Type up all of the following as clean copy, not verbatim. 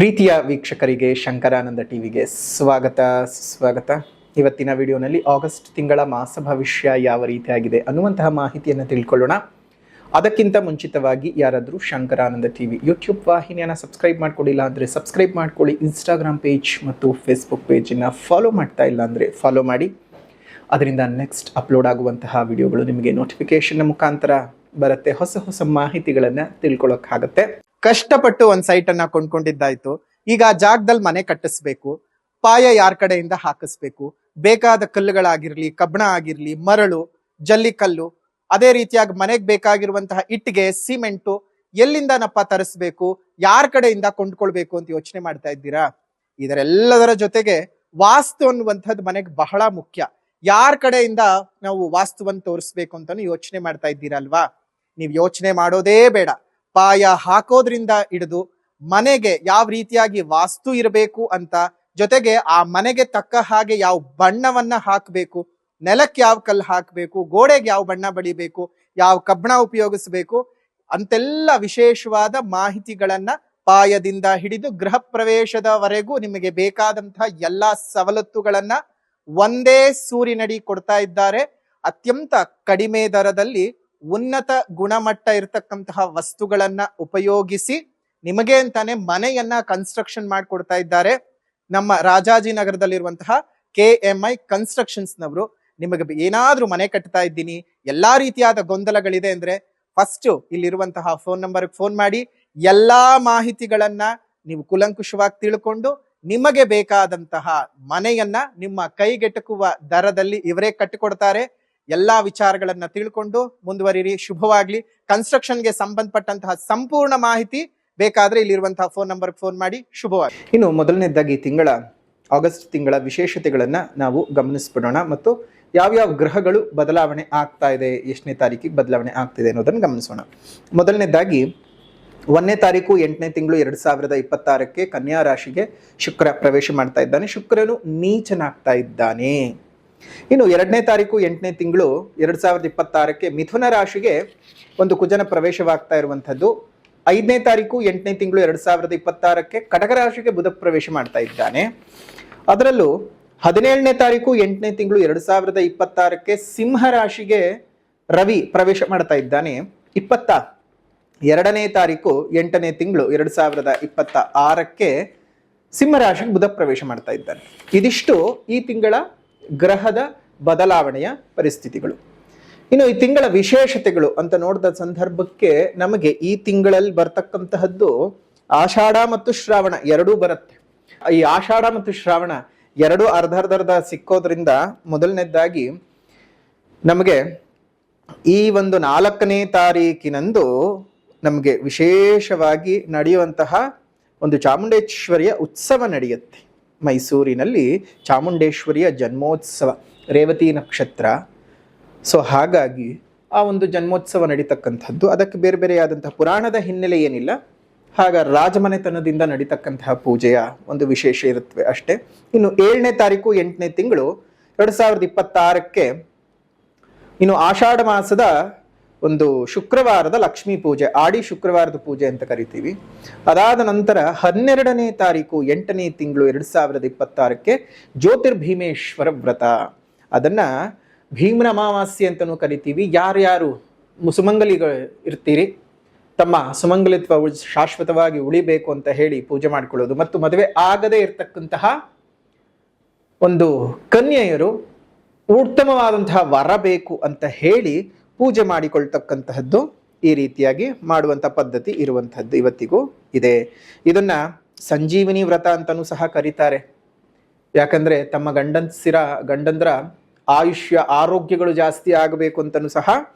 ಪ್ರೀತಿಯ ವೀಕ್ಷಕರಿಗೆ ಶಂಕರಾನಂದ ಟಿವಿಗೆ ಸ್ವಾಗತ. ಇವತ್ತಿನ ವಿಡಿಯೋನಲ್ಲಿ ಆಗಸ್ಟ್ ತಿಂಗಳ ಮಾಸ ಭವಿಷ್ಯ ಯಾವ ರೀತಿಯಾಗಿದೆ ಅನ್ನುವಂತಹ ಮಾಹಿತಿಯನ್ನು ತಿಳ್ಕೊಳ್ಳೋಣ. ಅದಕ್ಕಿಂತ ಮುಂಚಿತವಾಗಿ ಯಾರಾದರೂ ಶಂಕರಾನಂದ ಟಿವಿ ಯೂಟ್ಯೂಬ್ ವಾಹಿನಿಯನ್ನು ಸಬ್ಸ್ಕ್ರೈಬ್ ಮಾಡ್ಕೊಳ್ಳಿಲ್ಲ ಅಂದರೆ ಸಬ್ಸ್ಕ್ರೈಬ್ ಮಾಡ್ಕೊಳ್ಳಿ. ಇನ್ಸ್ಟಾಗ್ರಾಮ್ ಪೇಜ್ ಮತ್ತು ಫೇಸ್ಬುಕ್ ಪೇಜನ್ನು ಫಾಲೋ ಮಾಡ್ತಾ ಇಲ್ಲ ಅಂದರೆ ಫಾಲೋ ಮಾಡಿ. ಅದರಿಂದ ನೆಕ್ಸ್ಟ್ ಅಪ್ಲೋಡ್ ಆಗುವಂತಹ ವಿಡಿಯೋಗಳು ನಿಮಗೆ ನೋಟಿಫಿಕೇಶನ್ ಮುಖಾಂತರ ಬರುತ್ತೆ. ಹೊಸ ಮಾಹಿತಿಗಳನ್ನು ತಿಳ್ಕೊಳ್ಳೋಕ್ಕಾಗತ್ತೆ. ಕಷ್ಟಪಟ್ಟು ಒಂದು ಸೈಟನ್ನು ಕೊಂಡ್ಕೊಂಡಿದ್ದಾಯ್ತು. ಈಗ ಆ ಜಾಗದಲ್ಲಿ ಮನೆ ಕಟ್ಟಿಸ್ಬೇಕು. ಪಾಯ ಯಾರ ಕಡೆಯಿಂದ ಹಾಕಿಸ್ಬೇಕು, ಬೇಕಾದ ಕಲ್ಲುಗಳಾಗಿರ್ಲಿ, ಕಬ್ಬಣ ಆಗಿರ್ಲಿ, ಮರಳು, ಜಲ್ಲಿಕಲ್ಲು, ಅದೇ ರೀತಿಯಾಗಿ ಮನೆಗೆ ಬೇಕಾಗಿರುವಂತಹ ಇಟ್ಟಿಗೆ, ಸಿಮೆಂಟು ಎಲ್ಲಿಂದನಪ್ಪ ತರಿಸ್ಬೇಕು, ಯಾರ ಕಡೆಯಿಂದ ಕೊಂಡ್ಕೊಳ್ಬೇಕು ಅಂತ ಯೋಚನೆ ಮಾಡ್ತಾ ಇದ್ದೀರಾ? ಇದರೆಲ್ಲದರ ಜೊತೆಗೆ ವಾಸ್ತು ಅನ್ನುವಂಥದ್ದು ಮನೆಗೆ ಬಹಳ ಮುಖ್ಯ. ಯಾರ ಕಡೆಯಿಂದ ನಾವು ವಾಸ್ತುವನ್ನು ತೋರಿಸ್ಬೇಕು ಅಂತಾನು ಯೋಚನೆ ಮಾಡ್ತಾ ಇದ್ದೀರಲ್ವಾ? ನೀವು ಯೋಚನೆ ಮಾಡೋದೇ ಬೇಡ. ಪಾಯ ಹಾಕೋದ್ರಿಂದ ಹಿಡಿದು ಮನೆಗೆ ಯಾವ ರೀತಿಯಾಗಿ ವಾಸ್ತು ಇರಬೇಕು ಅಂತ, ಜೊತೆಗೆ ಆ ಮನೆಗೆ ತಕ್ಕ ಹಾಗೆ ಯಾವ ಬಣ್ಣವನ್ನ ಹಾಕಬೇಕು, ನೆಲಕ್ಕೆ ಯಾವ ಕಲ್ಲು ಹಾಕಬೇಕು, ಗೋಡೆಗೆ ಯಾವ ಬಣ್ಣ ಬಡಿಬೇಕು, ಯಾವ ಕಬ್ಬಣ ಉಪಯೋಗಿಸಬೇಕು ಅಂತೆಲ್ಲ ವಿಶೇಷವಾದ ಮಾಹಿತಿಗಳನ್ನ ಪಾಯದಿಂದ ಹಿಡಿದು ಗೃಹ ಪ್ರವೇಶದವರೆಗೂ ನಿಮಗೆ ಬೇಕಾದಂತಹ ಎಲ್ಲಾ ಸವಲತ್ತುಗಳನ್ನ ಒಂದೇ ಸೂರಿನಡಿ ಕೊಡ್ತಾ ಇದ್ದಾರೆ. ಅತ್ಯಂತ ಕಡಿಮೆ ದರದಲ್ಲಿ ಉನ್ನತ ಗುಣಮಟ್ಟ ಇರತಕ್ಕಂತಹ ವಸ್ತುಗಳನ್ನ ಉಪಯೋಗಿಸಿ ನಿಮಗೆ ಅಂತಾನೆ ಮನೆಯನ್ನ ಕನ್ಸ್ಟ್ರಕ್ಷನ್ ಮಾಡಿಕೊಡ್ತಾ ಇದ್ದಾರೆ. ನಮ್ಮ ರಾಜಾಜಿನಗರದಲ್ಲಿರುವಂತಹ KMI ಕನ್ಸ್ಟ್ರಕ್ಷನ್ಸ್ ನವರು ನಿಮಗೆ ಏನಾದ್ರೂ ಮನೆ ಕಟ್ತಾ ಇದ್ದೀನಿ, ಎಲ್ಲಾ ರೀತಿಯಾದ ಗೊಂದಲಗಳಿದೆ ಅಂದ್ರೆ ಫಸ್ಟ್ ಇಲ್ಲಿರುವಂತಹ ಫೋನ್ ನಂಬರ್ಗೆ ಫೋನ್ ಮಾಡಿ ಎಲ್ಲಾ ಮಾಹಿತಿಗಳನ್ನ ನೀವು ಕುಲಂಕುಷವಾಗಿ ತಿಳ್ಕೊಂಡು ನಿಮಗೆ ಬೇಕಾದಂತಹ ಮನೆಯನ್ನ ನಿಮ್ಮ ಕೈಗೆಟಕುವ ದರದಲ್ಲಿ ಇವರೇ ಕಟ್ಟಿಕೊಡ್ತಾರೆ. ಎಲ್ಲಾ ವಿಚಾರಗಳನ್ನ ತಿಳ್ಕೊಂಡು ಮುಂದುವರಿರಿ. ಶುಭವಾಗ್ಲಿ. ಕನ್ಸ್ಟ್ರಕ್ಷನ್ಗೆ ಸಂಬಂಧಪಟ್ಟಂತಹ ಸಂಪೂರ್ಣ ಮಾಹಿತಿ ಬೇಕಾದ್ರೆ ಇಲ್ಲಿರುವಂತಹ ಫೋನ್ ನಂಬರ್ಗೆ ಫೋನ್ ಮಾಡಿ. ಶುಭವಾಗಿ. ಇನ್ನು ಮೊದಲನೇದಾಗಿ ಆಗಸ್ಟ್ ತಿಂಗಳ ವಿಶೇಷತೆಗಳನ್ನ ನಾವು ಗಮನಿಸ್ಬಿಡೋಣ ಮತ್ತು ಯಾವ್ಯಾವ ಗ್ರಹಗಳು ಬದಲಾವಣೆ ಆಗ್ತಾ ಇದೆ, ಎಷ್ಟನೇ ತಾರೀಕಿಗೆ ಬದಲಾವಣೆ ಆಗ್ತಿದೆ ಅನ್ನೋದನ್ನು ಗಮನಿಸೋಣ. ಮೊದಲನೇದಾಗಿ 1ನೇ ತಾರೀಕು 8ನೇ ತಿಂಗಳು 2026 ಕನ್ಯಾ ರಾಶಿಗೆ ಶುಕ್ರ ಪ್ರವೇಶ ಮಾಡ್ತಾ ಇದ್ದಾನೆ. ಶುಕ್ರನು ನೀಚನಾಗ್ತಾ ಇದ್ದಾನೆ. ಇನ್ನು 2ನೇ ತಾರೀಕು 8ನೇ ತಿಂಗಳು 2026 ಮಿಥುನ ರಾಶಿಗೆ ಒಂದು ಕುಜನ ಪ್ರವೇಶವಾಗ್ತಾ ಇರುವಂಥದ್ದು. 5ನೇ ತಾರೀಕು 8ನೇ ತಿಂಗಳು 2026 ಕಟಕ ರಾಶಿಗೆ ಬುಧ ಪ್ರವೇಶ ಮಾಡ್ತಾ ಇದ್ದಾನೆ. ಅದರಲ್ಲೂ 17ನೇ ತಾರೀಕು 8ನೇ ತಿಂಗಳು 2026 ಸಿಂಹ ರಾಶಿಗೆ ರವಿ ಪ್ರವೇಶ ಮಾಡ್ತಾ ಇದ್ದಾನೆ. 22ನೇ ತಾರೀಕು 8ನೇ ತಿಂಗಳು 2026 ಸಿಂಹ ರಾಶಿಗೆ ಬುಧ ಪ್ರವೇಶ ಮಾಡ್ತಾ ಇದ್ದಾನೆ. ಇದಿಷ್ಟು ಈ ತಿಂಗಳ ಗ್ರಹದ ಬದಲಾವಣೆಯ ಪರಿಸ್ಥಿತಿಗಳು. ಇನ್ನು ಈ ತಿಂಗಳ ವಿಶೇಷತೆಗಳು ಅಂತ ನೋಡಿದ ಸಂದರ್ಭಕ್ಕೆ ನಮಗೆ ಈ ತಿಂಗಳಲ್ಲಿ ಬರ್ತಕ್ಕಂತಹದ್ದು ಆಷಾಢ ಮತ್ತು ಶ್ರಾವಣ ಎರಡೂ ಬರುತ್ತೆ. ಈ ಆಷಾಢ ಮತ್ತು ಶ್ರಾವಣ ಎರಡು ಅರ್ಧ ಸಿಕ್ಕೋದ್ರಿಂದ ಮೊದಲನೇದಾಗಿ ನಮಗೆ ಈ ಒಂದು 4ನೇ ತಾರೀಕಿನಂದು ನಮಗೆ ವಿಶೇಷವಾಗಿ ನಡೆಯುವಂತಹ ಒಂದು ಚಾಮುಂಡೇಶ್ವರಿಯ ಉತ್ಸವ ನಡೆಯುತ್ತೆ. ಮೈಸೂರಿನಲ್ಲಿ ಚಾಮುಂಡೇಶ್ವರಿಯ ಜನ್ಮೋತ್ಸವ, ರೇವತಿ ನಕ್ಷತ್ರ. ಸೊ ಹಾಗಾಗಿ ಆ ಒಂದು ಜನ್ಮೋತ್ಸವ ನಡೀತಕ್ಕಂಥದ್ದು. ಅದಕ್ಕೆ ಬೇರೆ ಬೇರೆಯಾದಂತಹ ಪುರಾಣದ ಹಿನ್ನೆಲೆ ಏನಿಲ್ಲ. ರಾಜಮನೆತನದಿಂದ ನಡೀತಕ್ಕಂತಹ ಪೂಜೆಯ ಒಂದು ವಿಶೇಷ ಇರುತ್ತವೆ ಅಷ್ಟೇ. ಇನ್ನು 7ನೇ ತಾರೀಕು 8ನೇ ತಿಂಗಳು 2026 ಇನ್ನು ಆಷಾಢ ಮಾಸದ ಒಂದು ಶುಕ್ರವಾರದ ಲಕ್ಷ್ಮೀ ಪೂಜೆ, ಆಡಿ ಶುಕ್ರವಾರದ ಪೂಜೆ ಅಂತ ಕರಿತೀವಿ. ಅದಾದ ನಂತರ 12ನೇ ತಾರೀಕು 8ನೇ ತಿಂಗಳು 2026 ಜ್ಯೋತಿರ್ಭೀಮೇಶ್ವರ ವ್ರತ. ಅದನ್ನ ಭೀಮನ ಅಮಾವಾಸ್ಯೆ ಅಂತಲೂ ಕರಿತೀವಿ. ಯಾರ್ಯಾರು ಸುಮಂಗಲಿಗಳು ಇರ್ತೀರಿ, ತಮ್ಮ ಸುಮಂಗಲಿತ್ವ ಶಾಶ್ವತವಾಗಿ ಉಳಿಬೇಕು ಅಂತ ಹೇಳಿ ಪೂಜೆ ಮಾಡ್ಕೊಳ್ಳೋದು ಮತ್ತು ಮದುವೆ ಆಗದೇ ಇರತಕ್ಕಂತಹ ಒಂದು ಕನ್ಯೆಯರು ಉತ್ತಮವಾದಂತಹ ವರ ಬೇಕು ಅಂತ ಹೇಳಿ ಪೂಜೆ ಮಾಡಿಕೊಳ್ತಕ್ಕಂತಹದ್ದು ಈ ರೀತಿಯಾಗಿ ಮಾಡುವಂಥ ಪದ್ಧತಿ ಇರುವಂತಹದ್ದು ಇವತ್ತಿಗೂ ಇದೆ. ಇದನ್ನ ಸಂಜೀವಿನಿ ವ್ರತ ಅಂತಲೂ ಸಹ ಕರೀತಾರೆ. ಯಾಕಂದ್ರೆ ತಮ್ಮ ಗಂಡಂದ್ರ ಆಯುಷ್ಯ ಆರೋಗ್ಯಗಳು ಜಾಸ್ತಿ ಆಗಬೇಕು ಅಂತಲೂ ಸಹ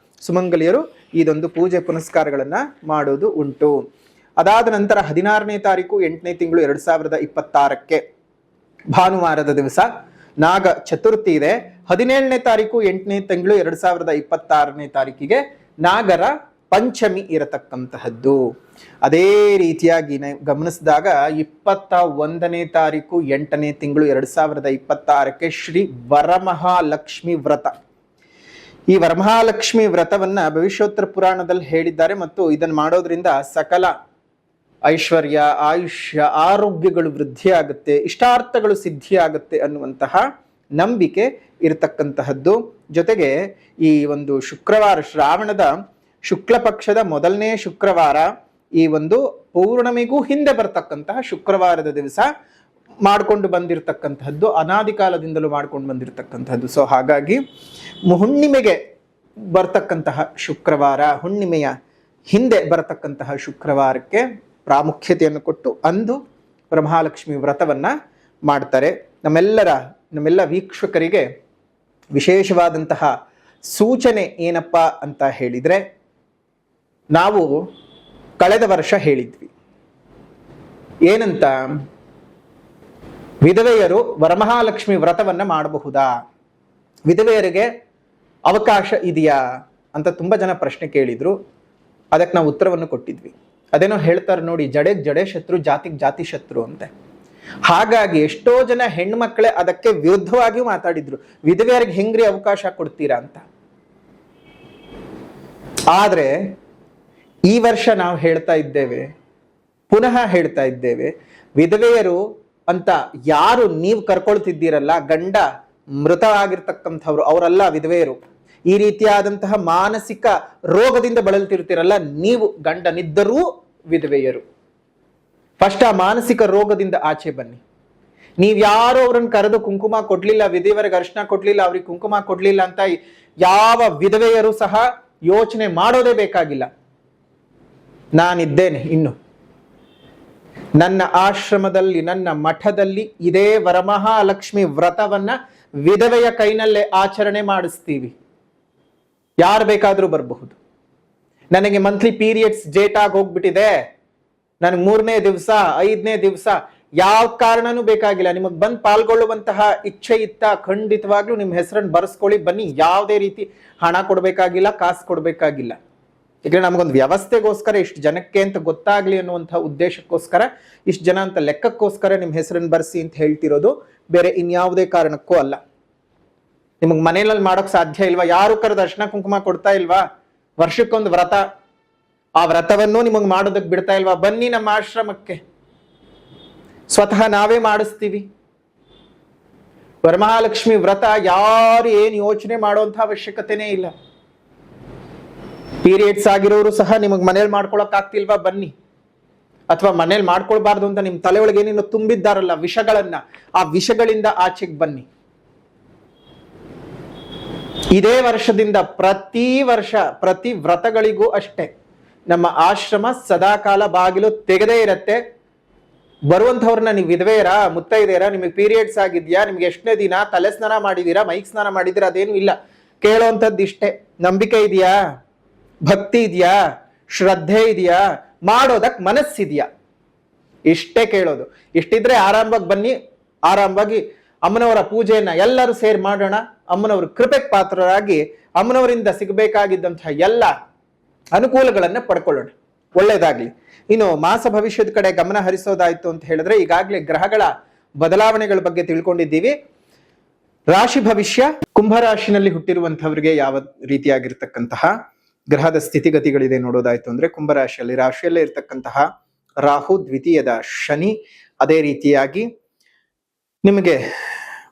ಸುಮಂಗಲಿಯರು ಇದೊಂದು ಪೂಜೆ ಪುನಸ್ಕಾರಗಳನ್ನ ಮಾಡೋದು ಉಂಟು. ಅದಾದ ನಂತರ 16ನೇ ತಾರೀಕು 8ನೇ ತಿಂಗಳು 2026 ಭಾನುವಾರದ ದಿವಸ ನಾಗ ಚತುರ್ಥಿ ಇದೆ. 17ನೇ ತಾರೀಕು 8ನೇ ತಿಂಗಳು 2026 ನಾಗರ ಪಂಚಮಿ ಇರತಕ್ಕಂತಹದ್ದು. ಅದೇ ರೀತಿಯಾಗಿ ಗಮನಿಸಿದಾಗ 21ನೇ ತಾರೀಕು 8ನೇ ತಿಂಗಳು 2026 ಶ್ರೀ ವರಮಹಾಲಕ್ಷ್ಮಿ ವ್ರತ. ಈ ವರಮಹಾಲಕ್ಷ್ಮಿ ವ್ರತವನ್ನ ಭವಿಷ್ಯೋತ್ತರ ಪುರಾಣದಲ್ಲಿ ಹೇಳಿದ್ದಾರೆ ಮತ್ತು ಇದನ್ನು ಮಾಡೋದ್ರಿಂದ ಸಕಲ ಐಶ್ವರ್ಯ, ಆಯುಷ್ಯ, ಆರೋಗ್ಯಗಳು ವೃದ್ಧಿಯಾಗುತ್ತೆ, ಇಷ್ಟಾರ್ಥಗಳು ಸಿದ್ಧಿಯಾಗುತ್ತೆ ಅನ್ನುವಂತಹ ನಂಬಿಕೆ ಇರತಕ್ಕಂತಹದ್ದು. ಜೊತೆಗೆ ಈ ಒಂದು ಶುಕ್ರವಾರ, ಶ್ರಾವಣದ ಶುಕ್ಲ ಪಕ್ಷದ ಮೊದಲನೇ ಶುಕ್ರವಾರ, ಈ ಒಂದು ಪೌರ್ಣಮಿಗೂ ಹಿಂದೆ ಬರ್ತಕ್ಕಂತಹ ಶುಕ್ರವಾರದ ದಿವಸ ಮಾಡಿಕೊಂಡು ಬಂದಿರತಕ್ಕಂತಹದ್ದು, ಅನಾದಿ ಕಾಲದಿಂದಲೂ ಮಾಡ್ಕೊಂಡು ಬಂದಿರತಕ್ಕಂತಹದ್ದು. ಸೊ ಹಾಗಾಗಿ ಹುಣ್ಣಿಮೆಗೆ ಬರ್ತಕ್ಕಂತಹ ಶುಕ್ರವಾರ, ಹುಣ್ಣಿಮೆಯ ಹಿಂದೆ ಬರತಕ್ಕಂತಹ ಶುಕ್ರವಾರಕ್ಕೆ ಪ್ರಾಮುಖ್ಯತೆಯನ್ನು ಕೊಟ್ಟು ಅಂದು ವರಮಹಾಲಕ್ಷ್ಮಿ ವ್ರತವನ್ನ ಮಾಡ್ತಾರೆ. ನಮ್ಮೆಲ್ಲ ವೀಕ್ಷಕರಿಗೆ ವಿಶೇಷವಾದಂತಹ ಸೂಚನೆ ಏನಪ್ಪ ಅಂತ ಹೇಳಿದ್ರೆ, ನಾವು ಕಳೆದ ವರ್ಷ ಹೇಳಿದ್ವಿ ಏನಂತ, ವಿಧವೆಯರು ವರಮಹಾಲಕ್ಷ್ಮಿ ವ್ರತವನ್ನ ಮಾಡಬಹುದಾ, ವಿಧವೆಯರಿಗೆ ಅವಕಾಶ ಇದೆಯಾ ಅಂತ ತುಂಬಾ ಜನ ಪ್ರಶ್ನೆ ಕೇಳಿದ್ರು. ಅದಕ್ಕೆ ನಾವು ಉತ್ತರವನ್ನು ಕೊಟ್ಟಿದ್ವಿ. ಅದೇನೋ ಹೇಳ್ತಾರೆ ನೋಡಿ, ಜಡೆಗೆ ಜಡೆ ಶತ್ರು, ಜಾತಿಗೆ ಜಾತಿ ಶತ್ರು ಅಂತೆ. ಹಾಗಾಗಿ ಎಷ್ಟೋ ಜನ ಹೆಣ್ಮಕ್ಳೇ ಅದಕ್ಕೆ ವಿರುದ್ಧವಾಗಿಯೂ ಮಾತಾಡಿದ್ರು, ವಿಧವೆಯರಿಗೆ ಹೆಂಗ್ರಿ ಅವಕಾಶ ಕೊಡ್ತೀರಾ ಅಂತ. ಆದ್ರೆ ಈ ವರ್ಷ ನಾವು ಹೇಳ್ತಾ ಇದ್ದೇವೆ, ಪುನಃ ಹೇಳ್ತಾ ಇದ್ದೇವೆ, ವಿಧವೆಯರು ಅಂತ ಯಾರು ನೀವು ಕರ್ಕೊಳ್ತಿದ್ದೀರಲ್ಲ, ಗಂಡ ಮೃತವಾಗಿರ್ತಕ್ಕಂಥವ್ರು ಅವರಲ್ಲ ವಿಧವೆಯರು. ಈ ರೀತಿಯಾದಂತಹ ಮಾನಸಿಕ ರೋಗದಿಂದ ಬಳಲ್ತಿರ್ತೀರಲ್ಲ ನೀವು, ಗಂಡನಿದ್ದರೂ ವಿಧವೆಯರು. ಫಸ್ಟ್ ಆ ಮಾನಸಿಕ ರೋಗದಿಂದ ಆಚೆ ಬನ್ನಿ. ನೀವ್ಯಾರೋ ಅವ್ರನ್ನ ಕರೆದು ಕುಂಕುಮ ಕೊಡ್ಲಿಲ್ಲ, ವಿಧವೆಯರಿಗೆ ಅರ್ಶನ ಕೊಡ್ಲಿಲ್ಲ, ಅವ್ರಿಗೆ ಕುಂಕುಮ ಕೊಡ್ಲಿಲ್ಲ ಅಂತ ಯಾವ ವಿಧವೆಯರು ಸಹ ಯೋಚನೆ ಮಾಡೋದೇ ಬೇಕಾಗಿಲ್ಲ. ನಾನಿದ್ದೇನೆ, ಇನ್ನು ನನ್ನ ಆಶ್ರಮದಲ್ಲಿ, ನನ್ನ ಮಠದಲ್ಲಿ ಇದೇ ವರಮಹಾಲಕ್ಷ್ಮಿ ವ್ರತವನ್ನ ವಿಧವೆಯ ಕೈನಲ್ಲೇ ಆಚರಣೆ ಮಾಡಿಸ್ತೀವಿ. ಯಾರು ಬೇಕಾದ್ರೂ ಬರಬಹುದು. ನನಗೆ ಮಂತ್ಲಿ ಪೀರಿಯಡ್ಸ್ ಡೇಟ್ ಆಗಿ ಹೋಗ್ಬಿಟ್ಟಿದೆ, ನನಗೆ 3ನೇ ದಿವಸ 5ನೇ ದಿವಸ, ಯಾವ ಕಾರಣನೂ ಬೇಕಾಗಿಲ್ಲ. ನಿಮಗೆ ಬಂದು ಪಾಲ್ಗೊಳ್ಳುವಂತಹ ಇಚ್ಛೆ ಇತ್ತ ಖಂಡಿತವಾಗ್ಲೂ ನಿಮ್ಮ ಹೆಸರನ್ನು ಬರೆಸ್ಕೊಳ್ಳಿ, ಬನ್ನಿ. ಯಾವುದೇ ರೀತಿ ಹಣ ಕೊಡ್ಬೇಕಾಗಿಲ್ಲ, ಕಾಸು ಕೊಡ್ಬೇಕಾಗಿಲ್ಲ. ಯಾಕಂದ್ರೆ ನಮಗೊಂದು ವ್ಯವಸ್ಥೆಗೋಸ್ಕರ, ಇಷ್ಟು ಜನಕ್ಕೆ ಅಂತ ಗೊತ್ತಾಗ್ಲಿ ಅನ್ನುವಂತಹ ಉದ್ದೇಶಕ್ಕೋಸ್ಕರ, ಇಷ್ಟು ಜನ ಅಂತ ಲೆಕ್ಕಕ್ಕೋಸ್ಕರ ನಿಮ್ಮ ಹೆಸರನ್ನು ಬರೆಸಿ ಅಂತ ಹೇಳ್ತಿರೋದು, ಬೇರೆ ಇನ್ಯಾವುದೇ ಕಾರಣಕ್ಕೂ ಅಲ್ಲ. ನಿಮಗೆ ಮನೆಯಲ್ಲಿ ಮಾಡೋಕ್ ಸಾಧ್ಯ ಇಲ್ವಾ? ಯಾರು ಕರೆದು ಅರ್ಶನ ಕುಂಕುಮ ಕೊಡ್ತಾ ಇಲ್ವಾ? ವರ್ಷಕ್ಕೊಂದು ವ್ರತ, ಆ ವ್ರತವನ್ನು ನಿಮಗೆ ಮಾಡೋದಕ್ಕೆ ಬಿಡ್ತಾ ಇಲ್ವಾ? ಬನ್ನಿ ನಮ್ಮ ಆಶ್ರಮಕ್ಕೆ, ಸ್ವತಃ ನಾವೇ ಮಾಡಿಸ್ತೀವಿ. ವರಮಹಾಲಕ್ಷ್ಮಿ ವ್ರತ ಯಾರು ಏನು ಯೋಚನೆ ಮಾಡುವಂತಹ ಅವಶ್ಯಕತೆನೇ ಇಲ್ಲ. ಪೀರಿಯಡ್ಸ್ ಆಗಿರೋರು ಸಹ ನಿಮಗೆ ಮನೇಲಿ ಮಾಡ್ಕೊಳಕ್ ಆಗ್ತಿಲ್ವಾ? ಬನ್ನಿ. ಅಥವಾ ಮನೇಲಿ ಮಾಡ್ಕೊಳ್ಬಾರ್ದು ಅಂತ ನಿಮ್ ತಲೆ ಒಳಗೆ ಏನೇನೋ ತುಂಬಿದ್ದಾರಲ್ಲ ವಿಷಗಳನ್ನ, ಆ ವಿಷಗಳಿಂದ ಆಚೆಗೆ ಬನ್ನಿ. ಇದೇ ವರ್ಷದಿಂದ ಪ್ರತಿ ವರ್ಷ ಪ್ರತಿ ವ್ರತಗಳಿಗೂ ಅಷ್ಟೇ ನಮ್ಮ ಆಶ್ರಮ ಸದಾಕಾಲ ಬಾಗಿಲು ತೆಗೆದೇ ಇರತ್ತೆ. ಬರುವಂಥವ್ರನ್ನ ನೀವು ವಿಧವೆಯರಾ, ಮುತ್ತೈದೆಯರಾ, ನಿಮಗೆ ಪೀರಿಯಡ್ಸ್ ಆಗಿದ್ಯಾ, ನಿಮ್ಗೆ ಎಷ್ಟನೇ ದಿನ, ತಲೆ ಸ್ನಾನ ಮಾಡಿದೀರಾ, ಮೈಕ್ ಸ್ನಾನ ಮಾಡಿದೀರಾ, ಅದೇನು ಇಲ್ಲ. ಕೇಳೋವಂಥದ್ದು ಇಷ್ಟೇ, ನಂಬಿಕೆ ಇದೆಯಾ, ಭಕ್ತಿ ಇದೆಯಾ, ಶ್ರದ್ಧೆ ಇದೆಯಾ, ಮಾಡೋದಕ್ ಮನಸ್ಸಿದೆಯಾ, ಇಷ್ಟೇ ಕೇಳೋದು. ಇಷ್ಟಿದ್ರೆ ಆರಾಮವಾಗಿ ಬನ್ನಿ, ಆರಾಮವಾಗಿ ಅಮ್ಮನವರ ಪೂಜೆಯನ್ನ ಎಲ್ಲರೂ ಸೇರಿ ಮಾಡೋಣ. ಅಮ್ಮನವರ ಕೃಪೆಗೆ ಪಾತ್ರರಾಗಿ ಅಮ್ಮನವರಿಂದ ಸಿಗಬೇಕಾಗಿದ್ದಂತಹ ಎಲ್ಲ ಅನುಕೂಲಗಳನ್ನ ಪಡ್ಕೊಳ್ಳೋಣ. ಒಳ್ಳೇದಾಗ್ಲಿ. ಇನ್ನು ಮಾಸ ಭವಿಷ್ಯದ ಕಡೆ ಗಮನ ಹರಿಸೋದಾಯ್ತು ಅಂತ ಹೇಳಿದ್ರೆ, ಈಗಾಗಲೇ ಗ್ರಹಗಳ ಬದಲಾವಣೆಗಳ ಬಗ್ಗೆ ತಿಳ್ಕೊಂಡಿದ್ದೀವಿ. ರಾಶಿ ಭವಿಷ್ಯ, ಕುಂಭರಾಶಿನಲ್ಲಿ ಹುಟ್ಟಿರುವಂತಹವರಿಗೆ ಯಾವ ರೀತಿಯಾಗಿರ್ತಕ್ಕಂತಹ ಗ್ರಹದ ಸ್ಥಿತಿಗತಿಗಳಿದೆ ನೋಡೋದಾಯ್ತು ಅಂದ್ರೆ, ರಾಶಿಯಲ್ಲೇ ಇರ್ತಕ್ಕಂತಹ ರಾಹು, ದ್ವಿತೀಯದ ಶನಿ, ಅದೇ ರೀತಿಯಾಗಿ ನಿಮಗೆ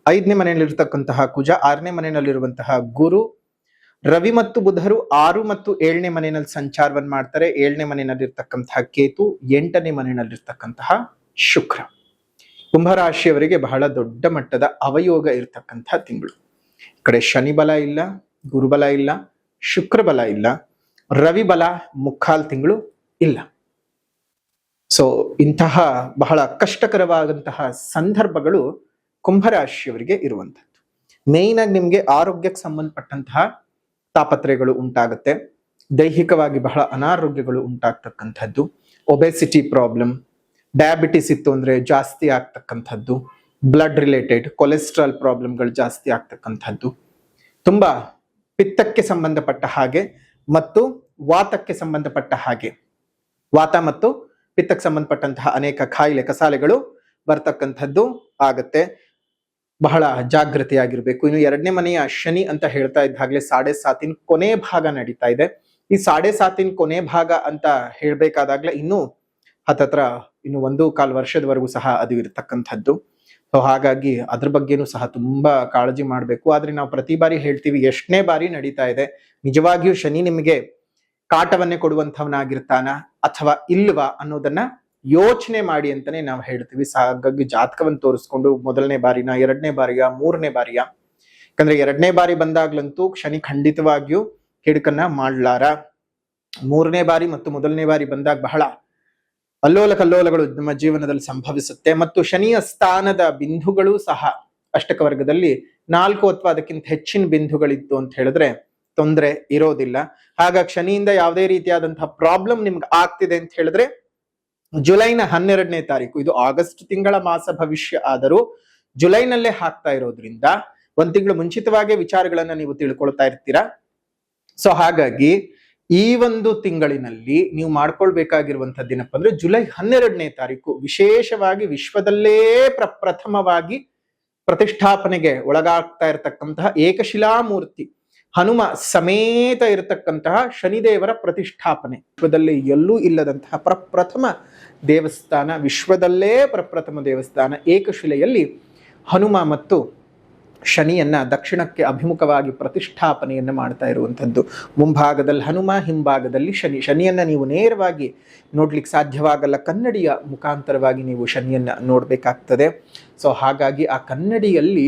5ನೇ ಮನೆಯಲ್ಲಿರ್ತಕ್ಕಂತಹ ಕುಜ, 6ನೇ ಮನೆಯಲ್ಲಿರುವಂತಹ ಗುರು, ರವಿ ಮತ್ತು ಬುಧರು 6 ಮತ್ತು 7ನೇ ಮನೆಯಲ್ಲಿ ಸಂಚಾರವನ್ನು ಮಾಡ್ತಾರೆ. 7ನೇ ಮನೆಯಲ್ಲಿರ್ತಕ್ಕಂತಹ ಕೇತು, 8ನೇ ಮನೆಯಲ್ಲಿರ್ತಕ್ಕಂತಹ ಶುಕ್ರ. ಕುಂಭರಾಶಿಯವರಿಗೆ ಬಹಳ ದೊಡ್ಡ ಮಟ್ಟದ ಅವಯೋಗ ಇರತಕ್ಕಂತಹ ತಿಂಗಳು. ಈ ಕಡೆ ಶನಿ ಬಲ ಇಲ್ಲ, ಗುರುಬಲ ಇಲ್ಲ, ಶುಕ್ರ ಬಲ ಇಲ್ಲ, ರವಿ ಬಲ ಮುಕ್ಕಾಲ್ ತಿಂಗಳು ಇಲ್ಲ. ಸೊ ಇಂತಹ ಬಹಳ ಕಷ್ಟಕರವಾದಂತಹ ಸಂದರ್ಭಗಳು ಕುಂಭರಾಶಿಯವರಿಗೆ ಇರುವಂಥದ್ದು. ಮೇಯ್ನ್ ಆಗಿ ನಿಮ್ಗೆ ಆರೋಗ್ಯಕ್ಕೆ ಸಂಬಂಧಪಟ್ಟಂತಹ ತಾಪತ್ರಯಗಳು ಉಂಟಾಗುತ್ತೆ. ದೈಹಿಕವಾಗಿ ಬಹಳ ಅನಾರೋಗ್ಯಗಳು ಉಂಟಾಗ್ತಕ್ಕಂಥದ್ದು. ಒಬೆಸಿಟಿ ಪ್ರಾಬ್ಲಮ್, ಡಯಾಬಿಟಿಸ್ ಇತ್ತು ಅಂದ್ರೆ ಜಾಸ್ತಿ ಆಗ್ತಕ್ಕಂಥದ್ದು, ಬ್ಲಡ್ ರಿಲೇಟೆಡ್ ಕೊಲೆಸ್ಟ್ರಾಲ್ ಪ್ರಾಬ್ಲಮ್ಗಳು ಜಾಸ್ತಿ ಆಗ್ತಕ್ಕಂಥದ್ದು, ತುಂಬಾ ಪಿತ್ತಕ್ಕೆ ಸಂಬಂಧಪಟ್ಟ ಹಾಗೆ ಮತ್ತು ವಾತಕ್ಕೆ ಸಂಬಂಧಪಟ್ಟ ಹಾಗೆ, ವಾತ ಮತ್ತು ಪಿತ್ತಕ್ಕೆ ಸಂಬಂಧಪಟ್ಟಂತಹ ಅನೇಕ ಕಾಯಿಲೆ ಕಸಾಲೆಗಳು ಬರ್ತಕ್ಕಂಥದ್ದು ಆಗತ್ತೆ. ಬಹಳ ಜಾಗೃತಿಯಾಗಿರ್ಬೇಕು. ಇನ್ನು 2ನೇ ಮನೆಯ ಶನಿ ಅಂತ ಹೇಳ್ತಾ ಇದ್ದಾಗಲೇ 7.5 ಕೊನೆ ಭಾಗ ನಡೀತಾ ಇದೆ. ಈ 7.5 ಕೊನೆ ಭಾಗ ಅಂತ ಹೇಳ್ಬೇಕಾದಾಗ್ಲೇ ಇನ್ನು ಹತ್ತತ್ರ ಇನ್ನು 1.25 ವರ್ಷದವರೆಗೂ ಸಹ ಅದು ಇರತಕ್ಕಂಥದ್ದು. ಸೊ ಹಾಗಾಗಿ ಅದ್ರ ಬಗ್ಗೆನೂ ಸಹ ತುಂಬಾ ಕಾಳಜಿ ಮಾಡಬೇಕು. ಆದ್ರೆ ನಾವು ಪ್ರತಿ ಬಾರಿ ಹೇಳ್ತೀವಿ, ಎಷ್ಟನೇ ಬಾರಿ ನಡೀತಾ ಇದೆ, ನಿಜವಾಗಿಯೂ ಶನಿ ನಿಮಗೆ ಕಾಟವನ್ನೇ ಕೊಡುವಂಥವನಾಗಿರ್ತಾನ ಅಥವಾ ಇಲ್ವಾ ಅನ್ನೋದನ್ನ ಯೋಚನೆ ಮಾಡಿ ಅಂತಾನೆ ನಾವು ಹೇಳ್ತೀವಿ. ಹಾಗಾಗಿ ಜಾತಕವನ್ನು ತೋರಿಸ್ಕೊಂಡು 1ನೇ ಬಾರಿನ, 2ನೇ ಬಾರಿಯ, 3ನೇ ಬಾರಿಯ, ಯಾಕಂದ್ರೆ 2ನೇ ಬಾರಿ ಬಂದಾಗ್ಲಂತೂ ಶನಿ ಖಂಡಿತವಾಗಿಯೂ ಕೆಡುಕನ್ನ ಮಾಡ್ಲಾರ. 3ನೇ ಬಾರಿ ಮತ್ತು 1ನೇ ಬಾರಿ ಬಂದಾಗ ಬಹಳ ಅಲ್ಲೋಲ ಕಲ್ಲೋಲಗಳು ನಮ್ಮ ಜೀವನದಲ್ಲಿ ಸಂಭವಿಸುತ್ತೆ. ಮತ್ತು ಶನಿಯ ಸ್ಥಾನದ ಬಿಂದುಗಳು ಸಹ ಅಷ್ಟಕ ವರ್ಗದಲ್ಲಿ 4 ಅಥವಾ ಅದಕ್ಕಿಂತ ಹೆಚ್ಚಿನ ಬಿಂದುಗಳಿತ್ತು ಅಂತ ಹೇಳಿದ್ರೆ ತೊಂದರೆ ಇರೋದಿಲ್ಲ. ಹಾಗಾಗಿ ಶನಿಯಿಂದ ಯಾವುದೇ ರೀತಿಯಾದಂತಹ ಪ್ರಾಬ್ಲಮ್ ನಿಮ್ಗೆ ಆಗ್ತಿದೆ ಅಂತ ಹೇಳಿದ್ರೆ ಜುಲೈನ 12ನೇ ತಾರೀಕು, ಇದು ಆಗಸ್ಟ್ ತಿಂಗಳ ಮಾಸ ಭವಿಷ್ಯ ಆದರೂ ಜುಲೈನಲ್ಲೇ ಹಾಕ್ತಾ ಇರೋದ್ರಿಂದ 1 ತಿಂಗಳು ಮುಂಚಿತವಾಗಿ ವಿಚಾರಗಳನ್ನ ನೀವು ತಿಳ್ಕೊಳ್ತಾ ಇರ್ತೀರಾ. ಸೊ ಹಾಗಾಗಿ ಈ ಒಂದು ತಿಂಗಳಿನಲ್ಲಿ ನೀವು ಮಾಡ್ಕೊಳ್ಬೇಕಾಗಿರುವಂತದ್ದು ಏನಪ್ಪ ಅಂದ್ರೆ ಜುಲೈ 12ನೇ ತಾರೀಕು ವಿಶೇಷವಾಗಿ ವಿಶ್ವದಲ್ಲೇ ಪ್ರಪ್ರಥಮವಾಗಿ ಪ್ರತಿಷ್ಠಾಪನೆಗೆ ಒಳಗಾಗ್ತಾ ಇರತಕ್ಕಂತಹ ಏಕಶಿಲಾಮೂರ್ತಿ ಹನುಮ ಸಮೇತ ಇರತಕ್ಕಂತಹ ಶನಿದೇವರ ಪ್ರತಿಷ್ಠಾಪನೆ. ವಿಶ್ವದಲ್ಲಿ ಎಲ್ಲೂ ಇಲ್ಲದಂತಹ ಪ್ರಪ್ರಥಮ ದೇವಸ್ಥಾನ, ವಿಶ್ವದಲ್ಲೇ ಪ್ರಪ್ರಥಮ ದೇವಸ್ಥಾನ ಏಕಶಿಲೆಯಲ್ಲಿ ಹನುಮ ಮತ್ತು ಶನಿಯನ್ನ ದಕ್ಷಿಣಕ್ಕೆ ಅಭಿಮುಖವಾಗಿ ಪ್ರತಿಷ್ಠಾಪನೆಯನ್ನ ಮಾಡ್ತಾ ಇರುವಂಥದ್ದು. ಮುಂಭಾಗದಲ್ಲಿ ಹನುಮ, ಹಿಂಭಾಗದಲ್ಲಿ ಶನಿ. ಶನಿಯನ್ನ ನೀವು ನೇರವಾಗಿ ನೋಡ್ಲಿಕ್ಕೆ ಸಾಧ್ಯವಾಗಲ್ಲ, ಕನ್ನಡಿಯ ಮುಖಾಂತರವಾಗಿ ನೀವು ಶನಿಯನ್ನ ನೋಡ್ಬೇಕಾಗ್ತದೆ. ಸೊ ಹಾಗಾಗಿ ಆ ಕನ್ನಡಿಯಲ್ಲಿ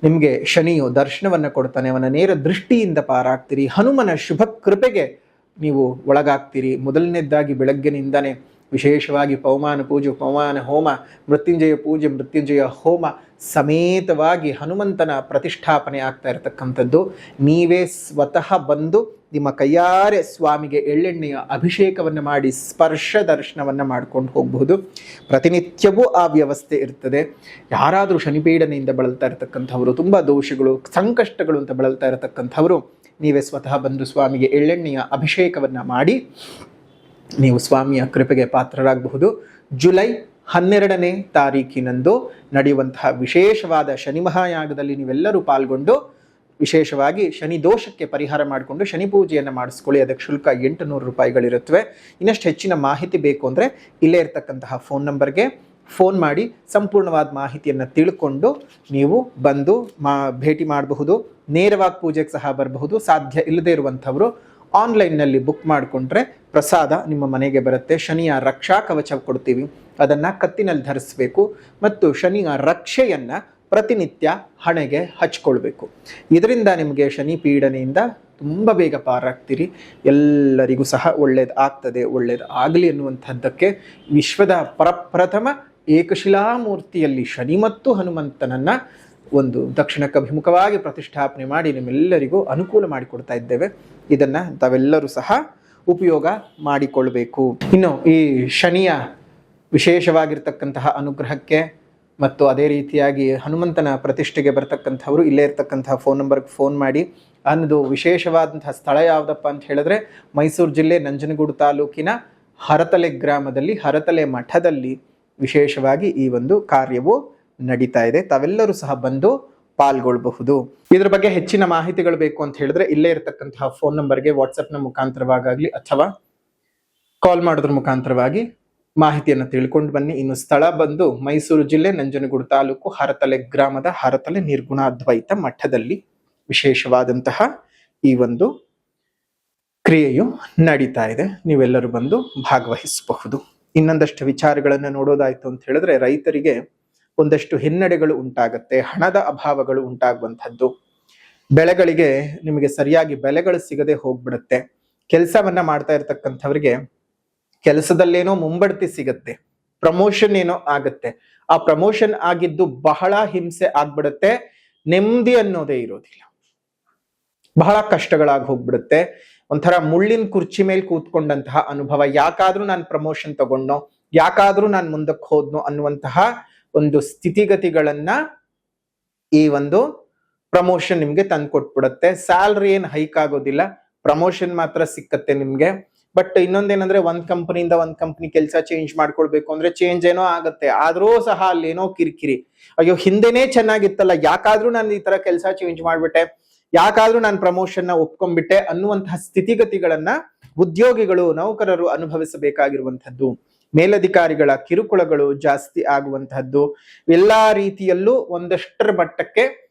ನಿಮ್ಗೆ ಶನಿಯು ದರ್ಶನವನ್ನ ಕೊಡ್ತಾನೆ, ಅವನ ನೇರ ದೃಷ್ಟಿಯಿಂದ ಪಾರಾಗ್ತೀರಿ, ಹನುಮನ ಶುಭ ಕೃಪೆಗೆ ನೀವು ಒಳಗಾಗ್ತೀರಿ. ಮೊದಲನೇದಾಗಿ ಬೆಳಗ್ಗಿನಿಂದಾನೆ ವಿಶೇಷವಾಗಿ ಪವಮಾನ ಪೂಜೆ, ಪವಮಾನ ಹೋಮ, ಮೃತ್ಯುಂಜಯ ಪೂಜೆ, ಮೃತ್ಯುಂಜಯ ಹೋಮ ಸಮೇತವಾಗಿ ಹನುಮಂತನ ಪ್ರತಿಷ್ಠಾಪನೆ ಆಗ್ತಾ ಇರತಕ್ಕಂಥದ್ದು. ನೀವೇ ಸ್ವತಃ ಬಂದು ನಿಮ್ಮ ಕೈಯಾರೆ ಸ್ವಾಮಿಗೆ ಎಳ್ಳೆಣ್ಣೆಯ ಅಭಿಷೇಕವನ್ನು ಮಾಡಿ ಸ್ಪರ್ಶ ದರ್ಶನವನ್ನ ಮಾಡ್ಕೊಂಡು ಹೋಗಬಹುದು. ಪ್ರತಿನಿತ್ಯವೂ ಆ ವ್ಯವಸ್ಥೆ ಇರ್ತದೆ. ಯಾರಾದರೂ ಶನಿಪೀಡನೆಯಿಂದ ಬಳಲ್ತಾ ಇರತಕ್ಕಂಥವ್ರು, ತುಂಬಾ ದೋಷಗಳು, ಸಂಕಷ್ಟಗಳು ಅಂತ ಬಳಲ್ತಾ ಇರತಕ್ಕಂಥವ್ರು ನೀವೇ ಸ್ವತಃ ಬಂದು ಸ್ವಾಮಿಗೆ ಎಳ್ಳೆಣ್ಣೆಯ ಅಭಿಷೇಕವನ್ನ ಮಾಡಿ ನೀವು ಸ್ವಾಮಿಯ ಕೃಪೆಗೆ ಪಾತ್ರರಾಗಬಹುದು. ಜುಲೈ 12ನೇ ತಾರೀಕಿನಂದು ನಡೆಯುವಂತಹ ವಿಶೇಷವಾದ ಶನಿ ಮಹಾಯಾಗದಲ್ಲಿ ನೀವೆಲ್ಲರೂ ಪಾಲ್ಗೊಂಡು ವಿಶೇಷವಾಗಿ ಶನಿ ದೋಷಕ್ಕೆ ಪರಿಹಾರ ಮಾಡಿಕೊಂಡು ಶನಿ ಪೂಜೆಯನ್ನು ಮಾಡಿಸ್ಕೊಳ್ಳಿ. ಅದಕ್ಕೆ ಶುಲ್ಕ 800 ರೂಪಾಯಿಗಳಿರುತ್ತವೆ. ಇನ್ನಷ್ಟು ಹೆಚ್ಚಿನ ಮಾಹಿತಿ ಬೇಕು ಅಂದರೆ ಇಲ್ಲೇ ಇರತಕ್ಕಂತಹ ಫೋನ್ ನಂಬರ್ಗೆ ಫೋನ್ ಮಾಡಿ ಸಂಪೂರ್ಣವಾದ ಮಾಹಿತಿಯನ್ನು ತಿಳ್ಕೊಂಡು ನೀವು ಬಂದು ಭೇಟಿ ಮಾಡಬಹುದು. ನೇರವಾಗಿ ಪೂಜೆಗೆ ಸಹ ಬರಬಹುದು. ಸಾಧ್ಯ ಇಲ್ಲದೆ ಇರುವಂಥವರು ಆನ್ಲೈನ್ನಲ್ಲಿ ಬುಕ್ ಮಾಡಿಕೊಂಡ್ರೆ ಪ್ರಸಾದ ನಿಮ್ಮ ಮನೆಗೆ ಬರುತ್ತೆ. ಶನಿಯ ರಕ್ಷಾ ಕವಚ ಕೊಡ್ತೀವಿ, ಅದನ್ನು ಕತ್ತಿನಲ್ಲಿ ಧರಿಸಬೇಕು ಮತ್ತು ಶನಿಯ ರಕ್ಷೆಯನ್ನು ಪ್ರತಿನಿತ್ಯ ಹಣೆಗೆ ಹಚ್ಕೊಳ್ಬೇಕು. ಇದರಿಂದ ನಿಮಗೆ ಶನಿ ಪೀಡನೆಯಿಂದ ತುಂಬ ಬೇಗ ಪಾರಾಗ್ತೀರಿ. ಎಲ್ಲರಿಗೂ ಸಹ ಒಳ್ಳೇದು ಆಗ್ತದೆ, ಒಳ್ಳೇದು ಆಗಲಿ ಅನ್ನುವಂಥದ್ದಕ್ಕೆ ವಿಶ್ವದ ಪ್ರಪ್ರಥಮ ಏಕಶಿಲಾಮೂರ್ತಿಯಲ್ಲಿ ಶನಿ ಮತ್ತು ಹನುಮಂತನನ್ನ ಒಂದು ದಕ್ಷಿಣಕ್ಕೆ ಅಭಿಮುಖವಾಗಿ ಪ್ರತಿಷ್ಠಾಪನೆ ಮಾಡಿ ನಿಮ್ಮೆಲ್ಲರಿಗೂ ಅನುಕೂಲ ಮಾಡಿಕೊಡ್ತಾ ಇದ್ದೇವೆ. ಇದನ್ನ ತಾವೆಲ್ಲರೂ ಸಹ ಉಪಯೋಗ ಮಾಡಿಕೊಳ್ಬೇಕು. ಇನ್ನು ಈ ಶನಿಯ ವಿಶೇಷವಾಗಿರ್ತಕ್ಕಂತಹ ಅನುಗ್ರಹಕ್ಕೆ ಮತ್ತು ಅದೇ ರೀತಿಯಾಗಿ ಹನುಮಂತನ ಪ್ರತಿಷ್ಠೆಗೆ ಬರ್ತಕ್ಕಂಥವರು ಇಲ್ಲೇ ಇರ್ತಕ್ಕಂತಹ ಫೋನ್ ನಂಬರ್ಗೆ ಫೋನ್ ಮಾಡಿ. ಅನ್ನೋದು ವಿಶೇಷವಾದಂತಹ ಸ್ಥಳ ಯಾವುದಪ್ಪ ಅಂತ ಹೇಳಿದ್ರೆ ಮೈಸೂರು ಜಿಲ್ಲೆ ನಂಜನಗೂಡು ತಾಲೂಕಿನ ಹರತಲೆ ಗ್ರಾಮದಲ್ಲಿ ಹರತಲೆ ಮಠದಲ್ಲಿ ವಿಶೇಷವಾಗಿ ಈ ಒಂದು ಕಾರ್ಯವು ನಡೀತಾ ಇದೆ. ತಾವೆಲ್ಲರೂ ಸಹ ಬಂದು ಪಾಲ್ಗೊಳ್ಳಬಹುದು. ಇದ್ರ ಬಗ್ಗೆ ಹೆಚ್ಚಿನ ಮಾಹಿತಿಗಳು ಬೇಕು ಅಂತ ಹೇಳಿದ್ರೆ ಇಲ್ಲೇ ಇರತಕ್ಕಂತಹ ಫೋನ್ ನಂಬರ್ಗೆ ವಾಟ್ಸಪ್ನ ಮುಖಾಂತರವಾಗಲಿ ಅಥವಾ ಕಾಲ್ ಮಾಡೋದ್ರ ಮುಖಾಂತರವಾಗಿ ಮಾಹಿತಿಯನ್ನು ತಿಳ್ಕೊಂಡು ಬನ್ನಿ. ಇನ್ನು ಸ್ಥಳ ಬಂದು ಮೈಸೂರು ಜಿಲ್ಲೆ ನಂಜನಗೂಡು ತಾಲೂಕು ಹರತಲೆ ಗ್ರಾಮದ ಹರತಲೆ ನಿರ್ಗುಣಾದ್ವೈತ ಮಠದಲ್ಲಿ ವಿಶೇಷವಾದಂತಹ ಈ ಒಂದು ಕ್ರಿಯೆಯು ನಡೀತಾ ಇದೆ. ನೀವೆಲ್ಲರೂ ಬಂದು ಭಾಗವಹಿಸಬಹುದು. ಇನ್ನೊಂದಷ್ಟು ವಿಚಾರಗಳನ್ನು ನೋಡೋದಾಯ್ತು ಅಂತ ಹೇಳಿದ್ರೆ ರೈತರಿಗೆ ಒಂದಷ್ಟು ಹಿನ್ನಡೆಗಳು ಉಂಟಾಗತ್ತೆ, ಹಣದ ಅಭಾವಗಳು ಉಂಟಾಗುವಂಥದ್ದು, ಬೆಳೆಗಳಿಗೆ ನಿಮಗೆ ಸರಿಯಾಗಿ ಬೆಲೆಗಳು ಸಿಗದೆ ಹೋಗ್ಬಿಡುತ್ತೆ. ಕೆಲಸವನ್ನ ಮಾಡ್ತಾ ಇರ್ತಕ್ಕಂಥವ್ರಿಗೆ ಕೆಲಸದಲ್ಲೇನೋ ಮುಂಬಡ್ತಿ ಸಿಗತ್ತೆ, ಪ್ರಮೋಷನ್ ಏನೋ ಆಗತ್ತೆ. ಆ ಪ್ರಮೋಷನ್ ಆಗಿದ್ದು ಬಹಳ ಹಿಂಸೆ ಆಗ್ಬಿಡುತ್ತೆ, ನೆಮ್ಮದಿ ಅನ್ನೋದೇ ಇರೋದಿಲ್ಲ, ಬಹಳ ಕಷ್ಟಗಳಾಗಿ ಹೋಗ್ಬಿಡುತ್ತೆ. ಒಂಥರ ಮುಳ್ಳಿನ ಕುರ್ಚಿ ಮೇಲೆ ಕೂತ್ಕೊಂಡಂತಹ ಅನುಭವ. ಯಾಕಾದ್ರೂ ನಾನು ಪ್ರಮೋಷನ್ ತಗೊಂಡ್ನೋ, ಯಾಕಾದ್ರೂ ನಾನು ಮುಂದಕ್ಕೆ ಹೋದ್ನೋ ಅನ್ನುವಂತಹ ಒಂದು ಸ್ಥಿತಿಗತಿಗಳನ್ನ ಈ ಒಂದು ಪ್ರಮೋಷನ್ ನಿಮ್ಗೆ ತಂದ್ಕೊಟ್ಬಿಡುತ್ತೆ. ಸ್ಯಾಲ್ರಿ ಏನ್ ಹೈಕ್ ಆಗೋದಿಲ್ಲ, ಪ್ರಮೋಷನ್ ಮಾತ್ರ ಸಿಕ್ಕತ್ತೆ ನಿಮ್ಗೆ. ಬಟ್ ಇನ್ನೊಂದೇನಂದ್ರೆ ಒಂದ್ ಕಂಪನಿಯಿಂದ ಒಂದ್ ಕಂಪನಿ ಕೆಲಸ ಚೇಂಜ್ ಮಾಡ್ಕೊಳ್ಬೇಕು ಅಂದ್ರೆ ಚೇಂಜ್ ಏನೋ ಆಗತ್ತೆ, ಆದ್ರೂ ಸಹ ಅಲ್ಲೇನೋ ಕಿರಿಕಿರಿ. ಅಯ್ಯೋ ಹಿಂದೆನೇ ಚೆನ್ನಾಗಿತ್ತಲ್ಲ, ಯಾಕಾದ್ರೂ ನಾನು ಈ ತರ ಕೆಲಸ ಚೇಂಜ್ ಮಾಡ್ಬಿಟ್ಟೆ, ಯಾಕಾದ್ರೂ ನಾನು ಪ್ರಮೋಷನ್ ನ ಒಪ್ಕೊಂಡ್ಬಿಟ್ಟೆ ಅನ್ನುವಂತಹ ಸ್ಥಿತಿಗತಿಗಳನ್ನ ಉದ್ಯೋಗಿಗಳು, ನೌಕರರು ಅನುಭವಿಸಬೇಕಾಗಿರುವಂತದ್ದು. ಮೇಲಧಿಕಾರಿಗಳ ಕಿರುಕುಳಗಳು ಜಾಸ್ತಿ ಆಗುವಂತಹದ್ದು, ಎಲ್ಲಾ ರೀತಿಯಲ್ಲೂ ಒಂದಷ್ಟರ ಮಟ್ಟಕ್ಕೆ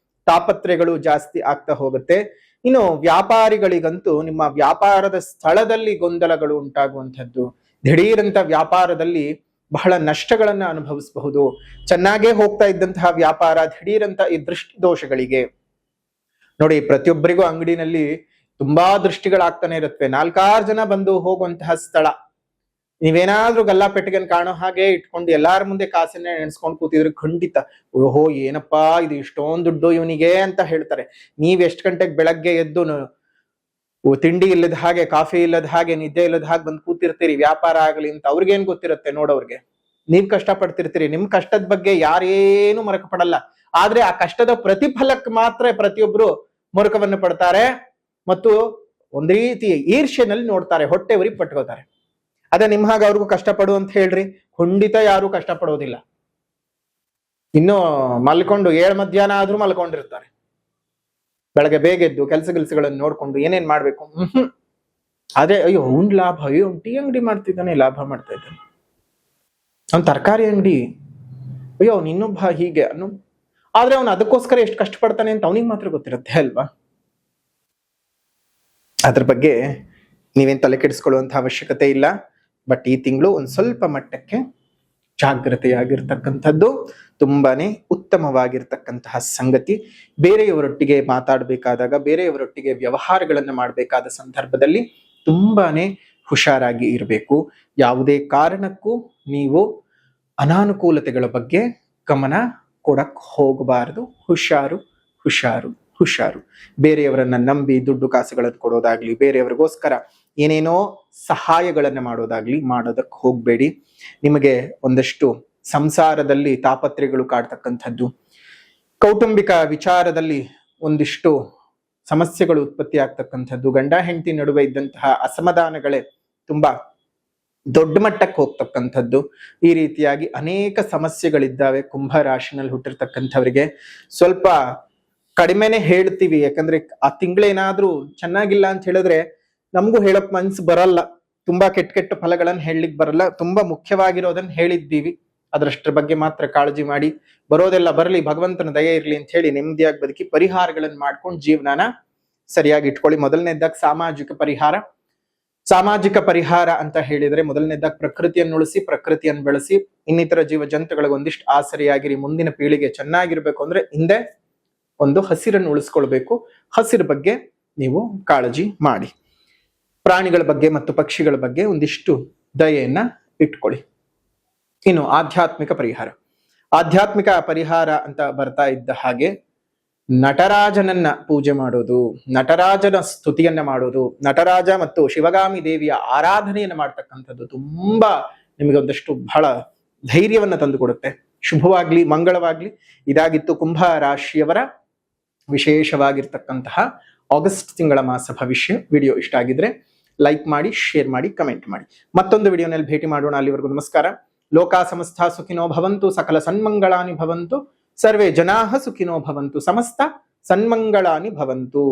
ತಾಪತ್ರೆಗಳು ಜಾಸ್ತಿ ಆಗ್ತಾ ಹೋಗುತ್ತೆ. ಇನ್ನು ವ್ಯಾಪಾರಿಗಳಿಗಂತೂ ನಿಮ್ಮ ವ್ಯಾಪಾರದ ಸ್ಥಳದಲ್ಲಿ ಗೊಂದಲಗಳು ಉಂಟಾಗುವಂಥದ್ದು, ದಿಢೀರಂತ ವ್ಯಾಪಾರದಲ್ಲಿ ಬಹಳ ನಷ್ಟಗಳನ್ನ ಅನುಭವಿಸಬಹುದು. ಚೆನ್ನಾಗೇ ಹೋಗ್ತಾ ಇದ್ದಂತಹ ವ್ಯಾಪಾರ ದಿಢೀರಂತ ಈ ದೃಷ್ಟಿ ದೋಷಗಳಿಗೆ, ನೋಡಿ ಪ್ರತಿಯೊಬ್ಬರಿಗೂ ಅಂಗಡಿನಲ್ಲಿ ತುಂಬಾ ದೃಷ್ಟಿಗಳಾಗ್ತಾನೆ ಇರುತ್ತವೆ. 4-6 ಜನ ಬಂದು ಹೋಗುವಂತಹ ಸ್ಥಳ, ನೀವೇನಾದ್ರೂ ಗಲ್ಲಾಪೆಟ್ಟಿಗೆನ್ ಕಾಣೋ ಹಾಗೆ ಇಟ್ಕೊಂಡು ಎಲ್ಲಾರ ಮುಂದೆ ಕಾಸನ್ನೇ ಎಣಿಸ್ಕೊಂಡು ಕೂತಿದ್ರೆ ಖಂಡಿತ ಓಹೋ ಏನಪ್ಪಾ ಇದು ಇಷ್ಟೊಂದು ದುಡ್ಡು ಇವನಿಗೆ ಅಂತ ಹೇಳ್ತಾರೆ. ನೀವ್ ಎಷ್ಟ್ ಗಂಟೆಗೆ ಬೆಳಗ್ಗೆ ಎದ್ದು ತಿಂಡಿ ಇಲ್ಲದ ಹಾಗೆ, ಕಾಫಿ ಇಲ್ಲದ ಹಾಗೆ, ನಿದ್ದೆ ಇಲ್ಲದ ಹಾಗೆ ಬಂದು ಕೂತಿರ್ತೀರಿ ವ್ಯಾಪಾರ ಆಗಲಿ ಅಂತ. ಅವ್ರಿಗೇನ್ ಗೊತ್ತಿರುತ್ತೆ ನೋಡೋರ್ಗೆ, ನೀವ್ ಕಷ್ಟ ಪಡ್ತಿರ್ತೀರಿ. ನಿಮ್ ಕಷ್ಟದ ಬಗ್ಗೆ ಯಾರೇನು ಮರಕ ಪಡಲ್ಲ. ಆದ್ರೆ ಆ ಕಷ್ಟದ ಪ್ರತಿಫಲಕ್ಕೆ ಮಾತ್ರ ಪ್ರತಿಯೊಬ್ರು ಮೊರಕವನ್ನು ಪಡ್ತಾರೆ ಮತ್ತು ಒಂದ್ ರೀತಿ ಈರ್ಷ್ಯನಲ್ಲಿ ನೋಡ್ತಾರೆ, ಹೊಟ್ಟೆ ಉರಿ ಪಟ್ಕೋತಾರೆ. ಅದೇ ನಿಮ್ ಹಾಗೆ ಅವ್ರಿಗೂ ಕಷ್ಟಪಡು ಅಂತ ಹೇಳ್ರಿ, ಖಂಡಿತ ಯಾರು ಕಷ್ಟ ಪಡೋದಿಲ್ಲ. ಇನ್ನು ಮಲ್ಕೊಂಡು 7 ಮಧ್ಯಾಹ್ನ ಆದ್ರೂ ಮಲ್ಕೊಂಡಿರ್ತಾರೆ. ಬೆಳಗ್ಗೆ ಬೇಗ ಎದ್ದು ಕೆಲಸಗಳನ್ನು ನೋಡ್ಕೊಂಡು ಏನೇನ್ ಮಾಡ್ಬೇಕು ಅದೇ ಅಯ್ಯೋ ಅವ್ನ್ ಲಾಭ, ಅಯ್ಯೋ ಟೀ ಅಂಗಡಿ ಮಾಡ್ತಿದ್ದಾನೆ ಲಾಭ ಮಾಡ್ತಾ ಇದ್ದಾನೆ, ಅವ್ನ್ ತರಕಾರಿ ಅಂಗಡಿ, ಅಯ್ಯೋ ಅವ್ನು ಇನ್ನೊಬ್ಬ ಹೀಗೆ ಅನ್ನೋ. ಆದ್ರೆ ಅವ್ನು ಅದಕ್ಕೋಸ್ಕರ ಎಷ್ಟು ಕಷ್ಟಪಡ್ತಾನೆ ಅಂತ ಅವನಿಗೆ ಮಾತ್ರ ಗೊತ್ತಿರುತ್ತೆ ಅಲ್ವಾ. ಅದ್ರ ಬಗ್ಗೆ ನೀವೇನ್ ತಲೆ ಕೆಡಿಸ್ಕೊಳ್ಳುವಂತ ಅವಶ್ಯಕತೆ ಇಲ್ಲ. ಬಟ್ ಈ ತಿಂಗಳು ಒಂದ್ ಸ್ವಲ್ಪ ಮಟ್ಟಕ್ಕೆ ಜಾಗ್ರತೆಯಾಗಿರ್ತಕ್ಕಂಥದ್ದು ತುಂಬಾನೇ ಉತ್ತಮವಾಗಿರ್ತಕ್ಕಂತಹ ಸಂಗತಿ. ಬೇರೆಯವರೊಟ್ಟಿಗೆ ಮಾತಾಡಬೇಕಾದಾಗ, ಬೇರೆಯವರೊಟ್ಟಿಗೆ ವ್ಯವಹಾರಗಳನ್ನ ಮಾಡಬೇಕಾದ ಸಂದರ್ಭದಲ್ಲಿ ತುಂಬಾನೇ ಹುಷಾರಾಗಿ ಇರಬೇಕು. ಯಾವುದೇ ಕಾರಣಕ್ಕೂ ನೀವು ಅನಾನುಕೂಲತೆಗಳ ಬಗ್ಗೆ ಗಮನ ಕೊಡಕ್ ಹೋಗಬಾರದು. ಹುಷಾರು ಹುಷಾರು ಹುಷಾರು. ಬೇರೆಯವರನ್ನ ನಂಬಿ ದುಡ್ಡು ಕಾಸುಗಳನ್ನು ಕೊಡೋದಾಗ್ಲಿ, ಬೇರೆಯವರಿಗೋಸ್ಕರ ಏನೇನೋ ಸಹಾಯಗಳನ್ನ ಮಾಡೋದಾಗ್ಲಿ ಮಾಡೋದಕ್ಕೆ ಹೋಗ್ಬೇಡಿ. ನಿಮಗೆ ಒಂದಷ್ಟು ಸಂಸಾರದಲ್ಲಿ ತಾಪತ್ರೆಗಳು ಕಾಡ್ತಕ್ಕಂಥದ್ದು, ಕೌಟುಂಬಿಕ ವಿಚಾರದಲ್ಲಿ ಒಂದಿಷ್ಟು ಸಮಸ್ಯೆಗಳು ಉತ್ಪತ್ತಿ ಆಗ್ತಕ್ಕಂಥದ್ದು, ಗಂಡ ಹೆಂಡತಿ ನಡುವೆ ಇದ್ದಂತಹ ಅಸಮಾಧಾನಗಳೇ ತುಂಬಾ ದೊಡ್ಡ ಮಟ್ಟಕ್ಕೆ ಹೋಗ್ತಕ್ಕಂಥದ್ದು, ಈ ರೀತಿಯಾಗಿ ಅನೇಕ ಸಮಸ್ಯೆಗಳಿದ್ದಾವೆ. ಕುಂಭ ರಾಶಿನಲ್ಲಿ ಹುಟ್ಟಿರ್ತಕ್ಕಂಥವ್ರಿಗೆ ಸ್ವಲ್ಪ ಕಡಿಮೆನೆ ಹೇಳ್ತೀವಿ, ಯಾಕಂದ್ರೆ ಆ ತಿಂಗಳೇನಾದ್ರೂ ಚೆನ್ನಾಗಿಲ್ಲ ಅಂತ ಹೇಳಿದ್ರೆ ನಮಗೂ ಹೇಳಕ್ ಮನ್ಸು ಬರಲ್ಲ. ತುಂಬಾ ಕೆಟ್ಟ ಕೆಟ್ಟ ಫಲಗಳನ್ನ ಹೇಳಲಿಕ್ಕೆ ಬರಲ್ಲ. ತುಂಬಾ ಮುಖ್ಯವಾಗಿರೋದನ್ನ ಹೇಳಿದ್ದೀವಿ, ಅದರಷ್ಟರ ಬಗ್ಗೆ ಮಾತ್ರ ಕಾಳಜಿ ಮಾಡಿ. ಬರೋದೆಲ್ಲ ಬರಲಿ, ಭಗವಂತನ ದಯೆ ಇರ್ಲಿ ಅಂತ ಹೇಳಿ ನೆಮ್ಮದಿಯಾಗಿ ಬದುಕಿ ಪರಿಹಾರಗಳನ್ನ ಮಾಡ್ಕೊಂಡು ಜೀವನಾನ ಸರಿಯಾಗಿ ಇಟ್ಕೊಳ್ಳಿ. ಮೊದಲನೇದಾಗಿ ಸಾಮಾಜಿಕ ಪರಿಹಾರ. ಸಾಮಾಜಿಕ ಪರಿಹಾರ ಅಂತ ಹೇಳಿದ್ರೆ ಮೊದಲನೇದಾಗಿ ಪ್ರಕೃತಿಯನ್ನು ಉಳಿಸಿ, ಪ್ರಕೃತಿಯನ್ನು ಬೆಳೆಸಿ, ಇನ್ನಿತರ ಜೀವ ಜಂತುಗಳಿಗೆ ಒಂದಿಷ್ಟು ಆಸರಿಯಾಗಿರಿ. ಮುಂದಿನ ಪೀಳಿಗೆ ಚೆನ್ನಾಗಿರ್ಬೇಕು ಅಂದ್ರೆ ಹಿಂದೆ ಒಂದು ಹಸಿರನ್ನು ಉಳಿಸ್ಕೊಳ್ಬೇಕು. ಹಸಿರ ಬಗ್ಗೆ ನೀವು ಕಾಳಜಿ ಮಾಡಿ. ಪ್ರಾಣಿಗಳ ಬಗ್ಗೆ ಮತ್ತು ಪಕ್ಷಿಗಳ ಬಗ್ಗೆ ಒಂದಿಷ್ಟು ದಯೆಯನ್ನ ಇಟ್ಕೊಳ್ಳಿ. ಇನ್ನು ಆಧ್ಯಾತ್ಮಿಕ ಪರಿಹಾರ. ಆಧ್ಯಾತ್ಮಿಕ ಪರಿಹಾರ ಅಂತ ಬರ್ತಾ ಇದ್ದ ಹಾಗೆ ನಟರಾಜನನ್ನ ಪೂಜೆ ಮಾಡೋದು, ನಟರಾಜನ ಸ್ತುತಿಯನ್ನ ಮಾಡೋದು, ನಟರಾಜ ಮತ್ತು ಶಿವಗಾಮಿ ದೇವಿಯ ಆರಾಧನೆಯನ್ನ ಮಾಡ್ತಕ್ಕಂಥದ್ದು ತುಂಬಾ ನಿಮಗೆ ಒಂದಷ್ಟು ಬಹಳ ಧೈರ್ಯವನ್ನ ತಂದುಕೊಡುತ್ತೆ. ಶುಭವಾಗ್ಲಿ, ಮಂಗಳವಾಗ್ಲಿ. ಇದಾಗಿತ್ತು ಕುಂಭ ರಾಶಿಯವರ ವಿಶೇಷವಾಗಿರ್ತಕ್ಕಂತಹ ಆಗಸ್ಟ್ ತಿಂಗಳ ಮಾಸ ಭವಿಷ್ಯ. ವಿಡಿಯೋ ಇಷ್ಟ ಆಗಿದ್ರೆ ಲೈಕ್ ಮಾಡಿ, ಶೇರ್ ಮಾಡಿ, ಕಮೆಂಟ್ ಮಾಡಿ. ಮತ್ತೊಂದು ವಿಡಿಯೋನಲ್ಲಿ ಭೇಟಿ ಮಾಡೋಣ. ಅಲ್ಲಿವರೆಗೂ ನಮಸ್ಕಾರ. ಲೋಕ ಸಮಸ್ತ ಸುಖಿನೋ ಭವಂತು, ಸಕಲ ಸನ್ಮಂಗಳಾನಿ ಭವಂತು, ಸರ್ವೇ ಜನಾಃ ಸುಖಿನೋ ಭವಂತು, ಸಮಸ್ತ ಸನ್ಮಂಗಳಾನಿ ಭವಂತು.